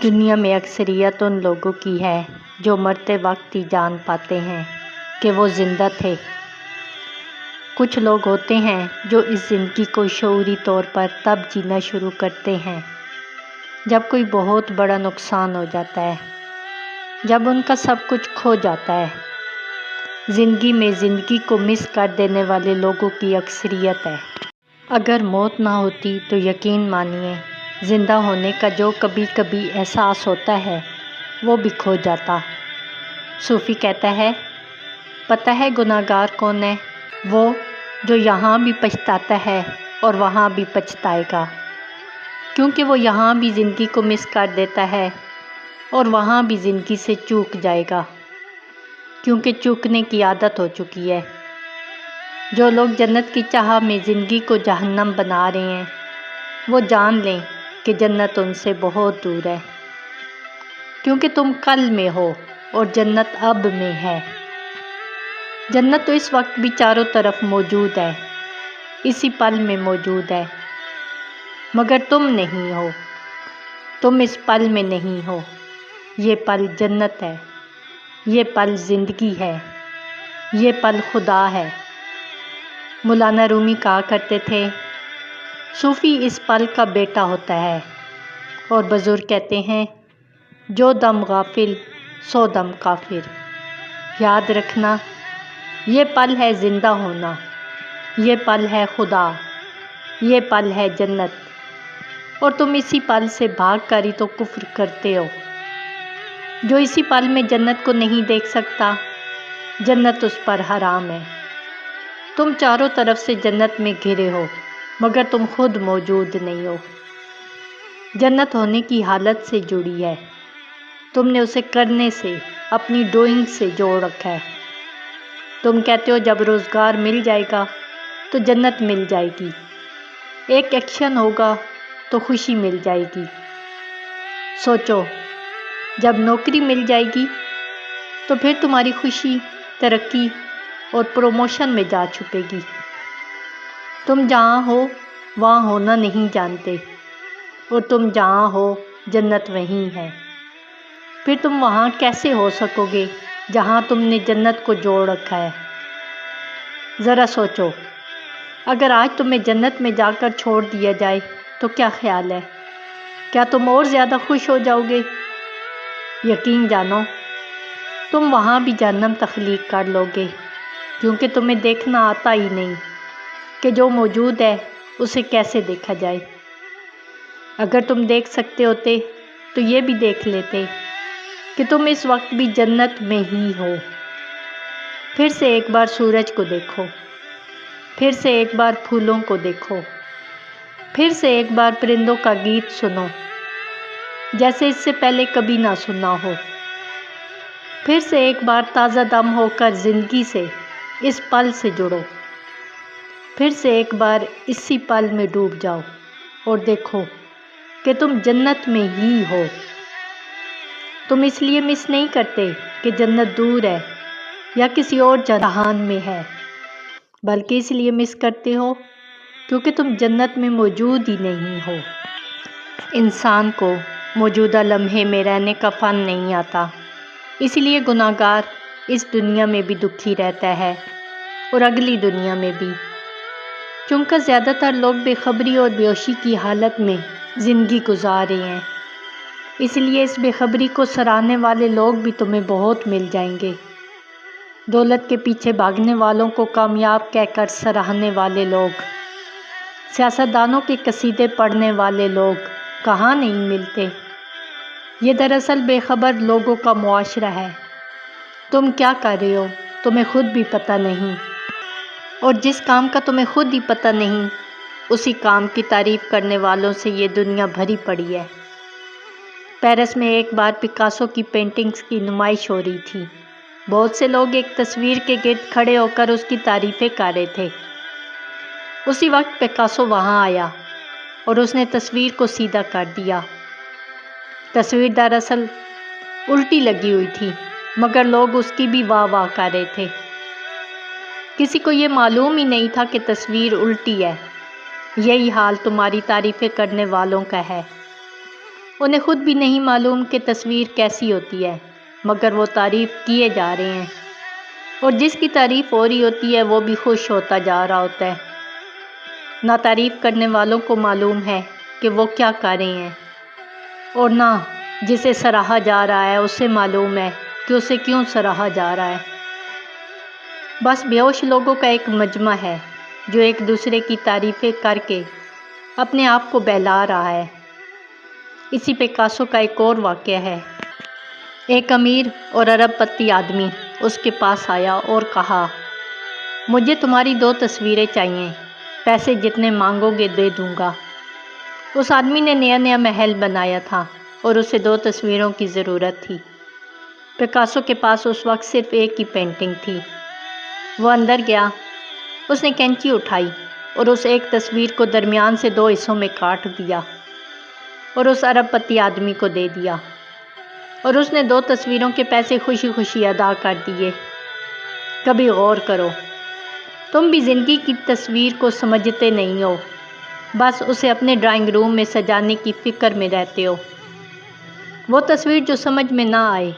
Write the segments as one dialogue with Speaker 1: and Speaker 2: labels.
Speaker 1: دنیا میں اکثریت ان لوگوں کی ہے جو مرتے وقت ہی جان پاتے ہیں کہ وہ زندہ تھے۔ کچھ لوگ ہوتے ہیں جو اس زندگی کو شعوری طور پر تب جینا شروع کرتے ہیں جب کوئی بہت بڑا نقصان ہو جاتا ہے، جب ان کا سب کچھ کھو جاتا ہے۔ زندگی میں زندگی کو مس کر دینے والے لوگوں کی اکثریت ہے۔ اگر موت نہ ہوتی تو یقین مانیے زندہ ہونے کا جو کبھی کبھی احساس ہوتا ہے وہ بھی کھو جاتا۔ صوفی کہتا ہے، پتہ ہے گناہگار کون ہے؟ وہ جو یہاں بھی پچھتاتا ہے اور وہاں بھی پچھتائے گا، کیونکہ وہ یہاں بھی زندگی کو مس کر دیتا ہے اور وہاں بھی زندگی سے چوک جائے گا، کیونکہ چوکنے کی عادت ہو چکی ہے۔ جو لوگ جنت کی چاہ میں زندگی کو جہنم بنا رہے ہیں وہ جان لیں کہ جنت ان سے بہت دور ہے، کیونکہ تم کل میں ہو اور جنت اب میں ہے۔ جنت تو اس وقت بھی چاروں طرف موجود ہے، اسی پل میں موجود ہے، مگر تم نہیں ہو، تم اس پل میں نہیں ہو۔ یہ پل جنت ہے، یہ پل زندگی ہے، یہ پل خدا ہے۔ مولانا رومی کہا کرتے تھے، صوفی اس پل کا بیٹا ہوتا ہے، اور بزرگ کہتے ہیں، جو دم غافل سو دم کافر۔ یاد رکھنا، یہ پل ہے زندہ ہونا، یہ پل ہے خدا، یہ پل ہے جنت، اور تم اسی پل سے بھاگ کر ہی تو کفر کرتے ہو۔ جو اسی پل میں جنت کو نہیں دیکھ سکتا، جنت اس پر حرام ہے۔ تم چاروں طرف سے جنت میں گھرے ہو، مگر تم خود موجود نہیں ہو۔ جنت ہونے کی حالت سے جڑی ہے، تم نے اسے کرنے سے، اپنی ڈوئنگ سے جوڑ رکھا ہے۔ تم کہتے ہو جب روزگار مل جائے گا تو جنت مل جائے گی، ایک ایکشن ہوگا تو خوشی مل جائے گی۔ سوچو، جب نوکری مل جائے گی تو پھر تمہاری خوشی ترقی اور پروموشن میں جا چھپے گی۔ تم جہاں ہو وہاں ہونا نہیں جانتے، اور تم جہاں ہو جنت وہیں ہے۔ پھر تم وہاں کیسے ہو سکو گے جہاں تم نے جنت کو جوڑ رکھا ہے؟ ذرا سوچو، اگر آج تمہیں جنت میں جا کر چھوڑ دیا جائے تو کیا خیال ہے؟ کیا تم اور زیادہ خوش ہو جاؤ گے؟ یقین جانو، تم وہاں بھی جہنم تخلیق کر لو گے، کیونکہ تمہیں دیکھنا آتا ہی نہیں کہ جو موجود ہے اسے کیسے دیکھا جائے۔ اگر تم دیکھ سکتے ہوتے تو یہ بھی دیکھ لیتے کہ تم اس وقت بھی جنت میں ہی ہو۔ پھر سے ایک بار سورج کو دیکھو، پھر سے ایک بار پھولوں کو دیکھو، پھر سے ایک بار پرندوں کا گیت سنو جیسے اس سے پہلے کبھی نہ سنا ہو۔ پھر سے ایک بار تازہ دم ہو کر زندگی سے، اس پل سے جڑو۔ پھر سے ایک بار اسی پل میں ڈوب جاؤ اور دیکھو کہ تم جنت میں ہی ہو۔ تم اس لیے مس نہیں کرتے کہ جنت دور ہے یا کسی اور جہان میں ہے، بلکہ اس لیے مس کرتے ہو کیونکہ تم جنت میں موجود ہی نہیں ہو۔ انسان کو موجودہ لمحے میں رہنے کا فن نہیں آتا، اس لیے گناہگار اس دنیا میں بھی دکھی رہتا ہے اور اگلی دنیا میں بھی۔ چونکہ زیادہ تر لوگ بے خبری اور بے ہوشی کی حالت میں زندگی گزار رہے ہیں، اس لیے اس بے خبری کو سراہنے والے لوگ بھی تمہیں بہت مل جائیں گے۔ دولت کے پیچھے بھاگنے والوں کو کامیاب کہہ کر سراہنے والے لوگ، سیاستدانوں کے قصیدے پڑھنے والے لوگ کہاں نہیں ملتے۔ یہ دراصل بے خبر لوگوں کا معاشرہ ہے۔ تم کیا کر رہے ہو تمہیں خود بھی پتہ نہیں، اور جس کام کا تمہیں خود ہی پتہ نہیں، اسی کام کی تعریف کرنے والوں سے یہ دنیا بھری پڑی ہے۔ پیرس میں ایک بار پکاسو کی پینٹنگز کی نمائش ہو رہی تھی۔ بہت سے لوگ ایک تصویر کے گرد کھڑے ہو کر اس کی تعریفیں کر رہے تھے۔ اسی وقت پکاسو وہاں آیا اور اس نے تصویر کو سیدھا کر دیا۔ تصویر دراصل الٹی لگی ہوئی تھی، مگر لوگ اس کی بھی واہ واہ کر رہے تھے۔ کسی کو یہ معلوم ہی نہیں تھا کہ تصویر الٹی ہے۔ یہی حال تمہاری تعریفیں کرنے والوں کا ہے۔ انہیں خود بھی نہیں معلوم کہ تصویر کیسی ہوتی ہے، مگر وہ تعریف کیے جا رہے ہیں، اور جس کی تعریف ہو رہی ہوتی ہے وہ بھی خوش ہوتا جا رہا ہوتا ہے۔ نہ تعریف کرنے والوں کو معلوم ہے کہ وہ کیا کر رہے ہیں، اور نہ جسے سراہا جا رہا ہے اسے معلوم ہے کہ اسے کیوں سراہا جا رہا ہے۔ بس بے ہوش لوگوں کا ایک مجمع ہے جو ایک دوسرے کی تعریفیں کر کے اپنے آپ کو بہلا رہا ہے۔ اسی پکاسو کا ایک اور واقعہ ہے۔ ایک امیر اور ارب پتی آدمی اس کے پاس آیا اور کہا، مجھے تمہاری 2 تصویریں چاہیے، پیسے جتنے مانگو گے دے دوں گا۔ اس آدمی نے نیا نیا محل بنایا تھا اور اسے 2 تصویروں کی ضرورت تھی۔ پکاسو کے پاس اس وقت صرف ایک ہی پینٹنگ تھی۔ وہ اندر گیا، اس نے کینچی اٹھائی اور اس ایک تصویر کو درمیان سے 2 حصوں میں کاٹ دیا اور اس ارب پتی آدمی کو دے دیا، اور اس نے 2 تصویروں کے پیسے خوشی خوشی ادا کر دیے۔ کبھی غور کرو، تم بھی زندگی کی تصویر کو سمجھتے نہیں ہو، بس اسے اپنے ڈرائنگ روم میں سجانے کی فکر میں رہتے ہو۔ وہ تصویر جو سمجھ میں نہ آئے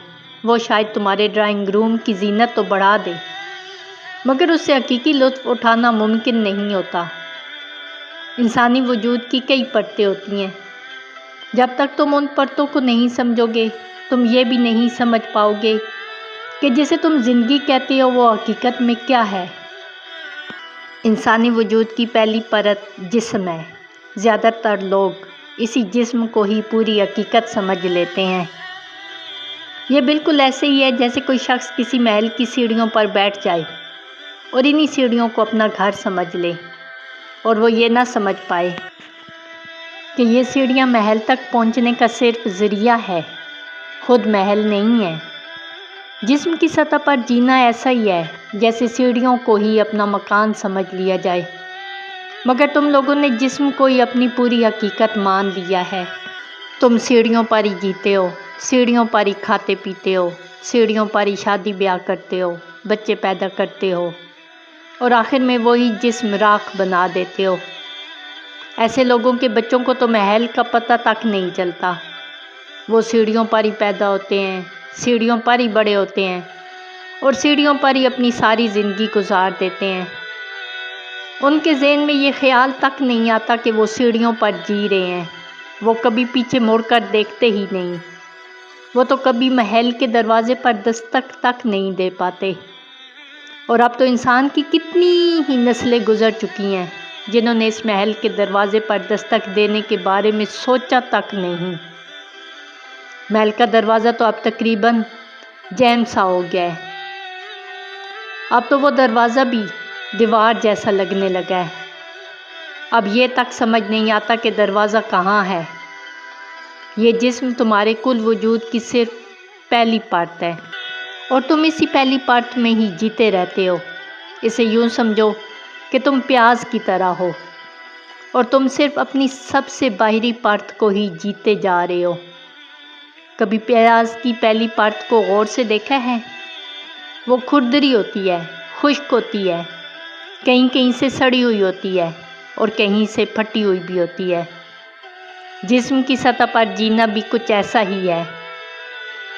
Speaker 1: وہ شاید تمہارے ڈرائنگ روم کی زینت تو بڑھا دے، مگر اس سے حقیقی لطف اٹھانا ممکن نہیں ہوتا۔ انسانی وجود کی کئی پرتیں ہوتی ہیں، جب تک تم ان پرتوں کو نہیں سمجھو گے تم یہ بھی نہیں سمجھ پاؤ گے کہ جسے تم زندگی کہتے ہو وہ حقیقت میں کیا ہے۔ انسانی وجود کی پہلی پرت جسم ہے۔ زیادہ تر لوگ اسی جسم کو ہی پوری حقیقت سمجھ لیتے ہیں۔ یہ بالکل ایسے ہی ہے جیسے کوئی شخص کسی محل کی سیڑھیوں پر بیٹھ جائے اور انہی سیڑھیوں کو اپنا گھر سمجھ لے، اور وہ یہ نہ سمجھ پائے کہ یہ سیڑھیاں محل تک پہنچنے کا صرف ذریعہ ہے، خود محل نہیں ہے۔ جسم کی سطح پر جینا ایسا ہی ہے جیسے سیڑھیوں کو ہی اپنا مکان سمجھ لیا جائے، مگر تم لوگوں نے جسم کو ہی اپنی پوری حقیقت مان لیا ہے۔ تم سیڑھیوں پر ہی جیتے ہو، سیڑھیوں پر ہی کھاتے پیتے ہو، سیڑھیوں پر ہی شادی بیاہ کرتے ہو، بچے پیدا کرتے ہو، اور آخر میں وہی جسم راکھ بنا دیتے ہو۔ ایسے لوگوں کے بچوں کو تو محل کا پتہ تک نہیں چلتا۔ وہ سیڑھیوں پر ہی پیدا ہوتے ہیں، سیڑھیوں پر ہی بڑے ہوتے ہیں، اور سیڑھیوں پر ہی اپنی ساری زندگی گزار دیتے ہیں۔ ان کے ذہن میں یہ خیال تک نہیں آتا کہ وہ سیڑھیوں پر جی رہے ہیں۔ وہ کبھی پیچھے مڑ کر دیکھتے ہی نہیں، وہ تو کبھی محل کے دروازے پر دستک تک نہیں دے پاتے۔ اور اب تو انسان کی کتنی ہی نسلیں گزر چکی ہیں جنہوں نے اس محل کے دروازے پر دستک دینے کے بارے میں سوچا تک نہیں۔ محل کا دروازہ تو اب تقریباً جیم سا ہو گیا ہے، اب تو وہ دروازہ بھی دیوار جیسا لگنے لگا ہے۔ اب یہ تک سمجھ نہیں آتا کہ دروازہ کہاں ہے۔ یہ جسم تمہارے کل وجود کی صرف پہلی پرت ہے، اور تم اسی پہلی پرت میں ہی جیتے رہتے ہو۔ اسے یوں سمجھو کہ تم پیاز کی طرح ہو، اور تم صرف اپنی سب سے باہری پرت کو ہی جیتے جا رہے ہو۔ کبھی پیاز کی پہلی پرت کو غور سے دیکھا ہے؟ وہ کھردری ہوتی ہے، خشک ہوتی ہے، کہیں کہیں سے سڑی ہوئی ہوتی ہے اور کہیں سے پھٹی ہوئی بھی ہوتی ہے۔ جسم کی سطح پر جینا بھی کچھ ایسا ہی ہے۔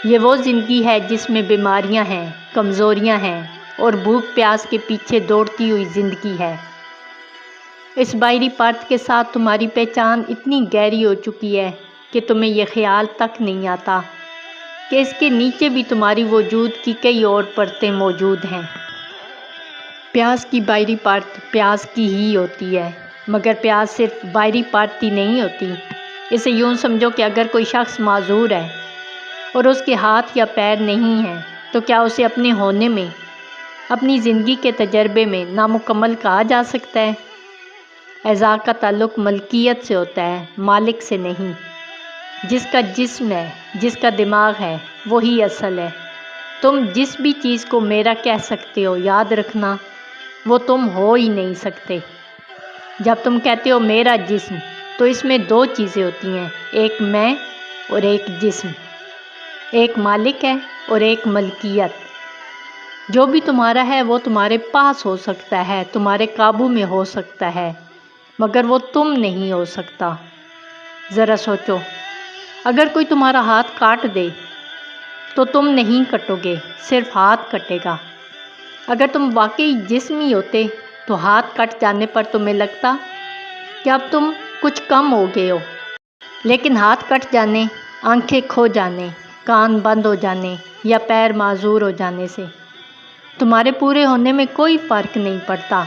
Speaker 1: یہ وہ زندگی ہے جس میں بیماریاں ہیں، کمزوریاں ہیں، اور بھوک پیاس کے پیچھے دوڑتی ہوئی زندگی ہے۔ اس باہری پرت کے ساتھ تمہاری پہچان اتنی گہری ہو چکی ہے کہ تمہیں یہ خیال تک نہیں آتا کہ اس کے نیچے بھی تمہاری وجود کی کئی اور پرتیں موجود ہیں۔ پیاز کی باہری پرت پیاز کی ہی ہوتی ہے، مگر پیاز صرف باہری پرت ہی نہیں ہوتی۔ اسے یوں سمجھو کہ اگر کوئی شخص معذور ہے اور اس کے ہاتھ یا پیر نہیں ہیں تو کیا اسے اپنے ہونے میں، اپنی زندگی کے تجربے میں نامکمل کہا جا سکتا ہے؟ اعضاء کا تعلق ملکیت سے ہوتا ہے، مالک سے نہیں۔ جس کا جسم ہے، جس کا دماغ ہے، وہی اصل ہے۔ تم جس بھی چیز کو میرا کہہ سکتے ہو، یاد رکھنا وہ تم ہو ہی نہیں سکتے۔ جب تم کہتے ہو میرا جسم تو اس میں 2 چیزیں ہوتی ہیں، ایک میں اور ایک جسم، ایک مالک ہے اور ایک ملکیت۔ جو بھی تمہارا ہے وہ تمہارے پاس ہو سکتا ہے، تمہارے قابو میں ہو سکتا ہے، مگر وہ تم نہیں ہو سکتا۔ ذرا سوچو، اگر کوئی تمہارا ہاتھ کاٹ دے تو تم نہیں کٹو گے، صرف ہاتھ کٹے گا۔ اگر تم واقعی جسمی ہوتے تو ہاتھ کٹ جانے پر تمہیں لگتا کہ اب تم کچھ کم ہو گئے ہو، لیکن ہاتھ کٹ جانے، آنکھیں کھو جانے، کان بند ہو جانے یا پیر معذور ہو جانے سے تمہارے پورے ہونے میں کوئی فرق نہیں پڑتا۔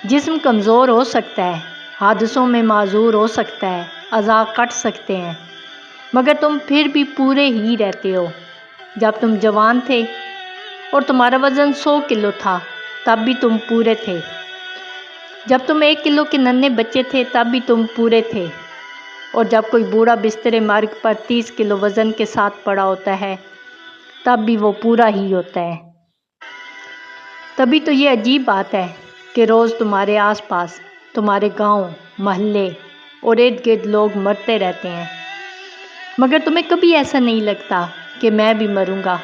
Speaker 1: جسم کمزور ہو سکتا ہے، حادثوں میں معذور ہو سکتا ہے، اعضاء کٹ سکتے ہیں، مگر تم پھر بھی پورے ہی رہتے ہو۔ جب تم جوان تھے اور تمہارا وزن 100 کلو تھا تب بھی تم پورے تھے۔ جب تم 1 کلو کے ننھے بچے تھے تب بھی تم پورے تھے، اور جب کوئی بوڑھا بستر مرگ پر 30 کلو وزن کے ساتھ پڑا ہوتا ہے تب بھی وہ پورا ہی ہوتا ہے۔ تبھی تو یہ عجیب بات ہے کہ روز تمہارے آس پاس، تمہارے گاؤں، محلے اور ارد گرد لوگ مرتے رہتے ہیں، مگر تمہیں کبھی ایسا نہیں لگتا کہ میں بھی مروں گا۔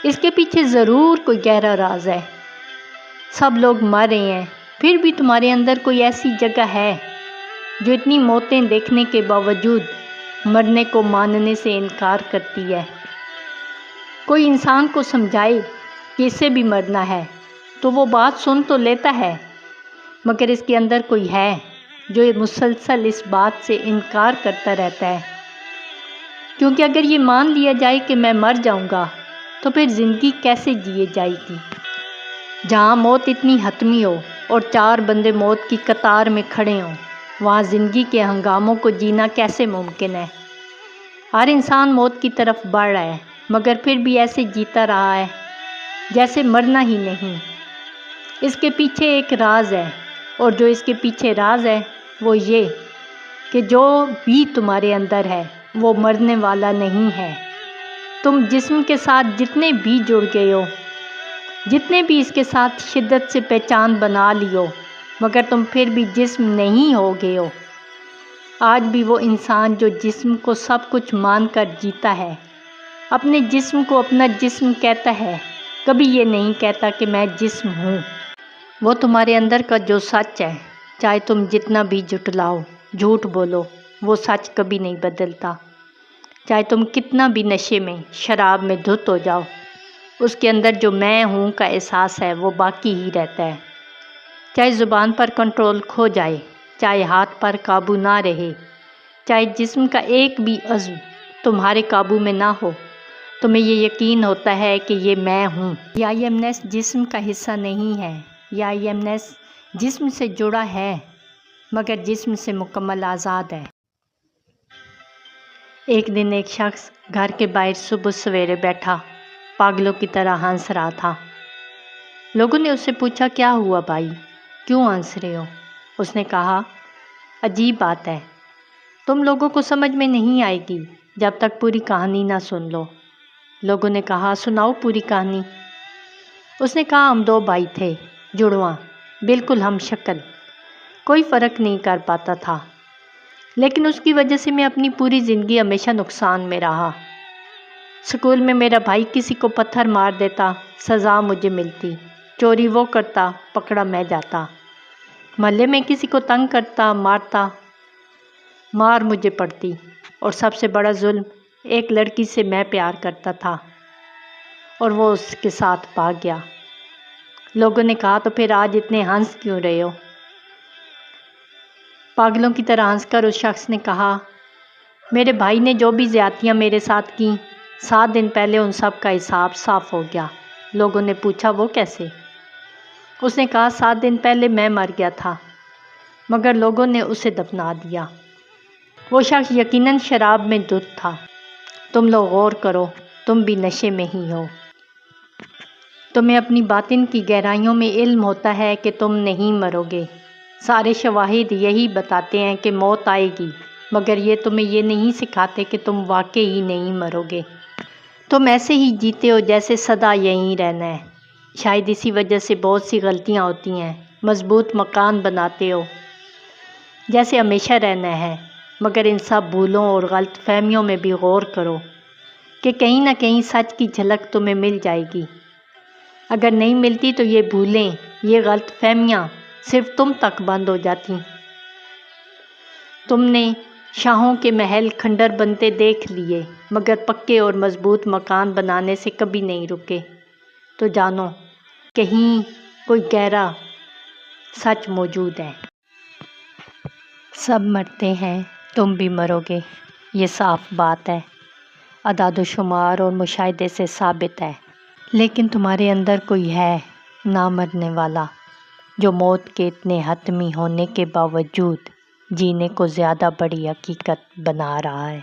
Speaker 1: اس کے پیچھے ضرور کوئی گہرا راز ہے۔ سب لوگ مر رہے ہیں، پھر بھی تمہارے اندر کوئی ایسی جگہ ہے جو اتنی موتیں دیکھنے کے باوجود مرنے کو ماننے سے انکار کرتی ہے۔ کوئی انسان کو سمجھائے کہ اسے بھی مرنا ہے تو وہ بات سن تو لیتا ہے، مگر اس کے اندر کوئی ہے جو مسلسل اس بات سے انکار کرتا رہتا ہے، کیونکہ اگر یہ مان لیا جائے کہ میں مر جاؤں گا تو پھر زندگی کیسے جیے جائے گی؟ جہاں موت اتنی حتمی ہو اور 4 بندے موت کی قطار میں کھڑے ہوں، وہاں زندگی کے ہنگاموں کو جینا کیسے ممکن ہے؟ ہر انسان موت کی طرف بڑھ رہا ہے، مگر پھر بھی ایسے جیتا رہا ہے جیسے مرنا ہی نہیں۔ اس کے پیچھے ایک راز ہے، اور جو اس کے پیچھے راز ہے وہ یہ کہ جو بھی تمہارے اندر ہے وہ مرنے والا نہیں ہے۔ تم جسم کے ساتھ جتنے بھی جڑ گئے ہو، جتنے بھی اس کے ساتھ شدت سے پہچان بنا لی ہو، مگر تم پھر بھی جسم نہیں ہو گئے ہو۔ آج بھی وہ انسان جو جسم کو سب کچھ مان کر جیتا ہے، اپنے جسم کو اپنا جسم کہتا ہے، کبھی یہ نہیں کہتا کہ میں جسم ہوں۔ وہ تمہارے اندر کا جو سچ ہے، چاہے تم جتنا بھی جھٹلاؤ، جھوٹ بولو، وہ سچ کبھی نہیں بدلتا۔ چاہے تم کتنا بھی نشے میں، شراب میں دھت ہو جاؤ، اس کے اندر جو میں ہوں کا احساس ہے وہ باقی ہی رہتا ہے۔ چاہے زبان پر کنٹرول کھو جائے، چاہے ہاتھ پر قابو نہ رہے، چاہے جسم کا ایک بھی عضو تمہارے قابو میں نہ ہو، تمہیں یہ یقین ہوتا ہے کہ یہ میں ہوں۔ یہ آئی ایمنیس جسم کا حصہ نہیں ہے، یہ آئی ایمنیس جسم سے جڑا ہے مگر جسم سے مکمل آزاد ہے۔ ایک دن ایک شخص گھر کے باہر صبح سویرے بیٹھا پاگلوں کی طرح ہنس رہا تھا۔ لوگوں نے اس سے پوچھا، کیا ہوا بھائی، کیوں ہنس رہے ہو؟ اس نے کہا، عجیب بات ہے، تم لوگوں کو سمجھ میں نہیں آئے گی جب تک پوری کہانی نہ سن لو۔ لوگوں نے کہا، سناؤ پوری کہانی۔ اس نے کہا، ہم 2 بھائی تھے، جڑواں، بالکل ہم شکل، کوئی فرق نہیں کر پاتا تھا، لیکن اس کی وجہ سے میں اپنی پوری زندگی ہمیشہ نقصان میں رہا۔ اسکول میں میرا بھائی کسی کو پتھر مار دیتا، سزا مجھے ملتی، چوری وہ کرتا، پکڑا میں جاتا، محلے میں کسی کو تنگ کرتا، مارتا، مار مجھے پڑتی، اور سب سے بڑا ظلم، ایک لڑکی سے میں پیار کرتا تھا اور وہ اس کے ساتھ بھاگ گیا۔ لوگوں نے کہا، تو پھر آج اتنے ہنس کیوں رہے ہو؟ پاگلوں کی طرح ہنس کر اس شخص نے کہا، میرے بھائی نے جو بھی زیادتیاں میرے ساتھ کیں، 7 دن پہلے ان سب کا حساب صاف ہو گیا۔ لوگوں نے پوچھا، وہ کیسے؟ اس نے کہا، 7 دن پہلے میں مر گیا تھا، مگر لوگوں نے اسے دفنا دیا۔ وہ شخص یقیناً شراب میں دھت تھا۔ تم لوگ غور کرو، تم بھی نشے میں ہی ہو۔ تمہیں اپنی باطن کی گہرائیوں میں علم ہوتا ہے کہ تم نہیں مرو گے۔ سارے شواہد یہی بتاتے ہیں کہ موت آئے گی، مگر یہ تمہیں یہ نہیں سکھاتے کہ تم واقعی نہیں مرو گے۔ تم ایسے ہی جیتے ہو جیسے سدا یہیں رہنا ہے۔ شاید اسی وجہ سے بہت سی غلطیاں ہوتی ہیں۔ مضبوط مکان بناتے ہو جیسے ہمیشہ رہنا ہے، مگر ان سب بھولوں اور غلط فہمیوں میں بھی غور کرو کہ کہیں نہ کہیں سچ کی جھلک تمہیں مل جائے گی۔ اگر نہیں ملتی تو یہ بھولیں، یہ غلط فہمیاں صرف تم تک بند ہو جاتی۔ تم نے شاہوں کے محل کھنڈر بنتے دیکھ لیے مگر پکے اور مضبوط مکان بنانے سے کبھی نہیں رکے۔ تو جانو کہیں کوئی گہرا سچ موجود ہے۔ سب مرتے ہیں، تم بھی مرو گے، یہ صاف بات ہے، اعداد و شمار اور مشاہدے سے ثابت ہے۔ لیکن تمہارے اندر کوئی ہے نہ مرنے والا، جو موت کے اتنے حتمی ہونے کے باوجود جینے کو زیادہ بڑی حقیقت بنا رہا ہے۔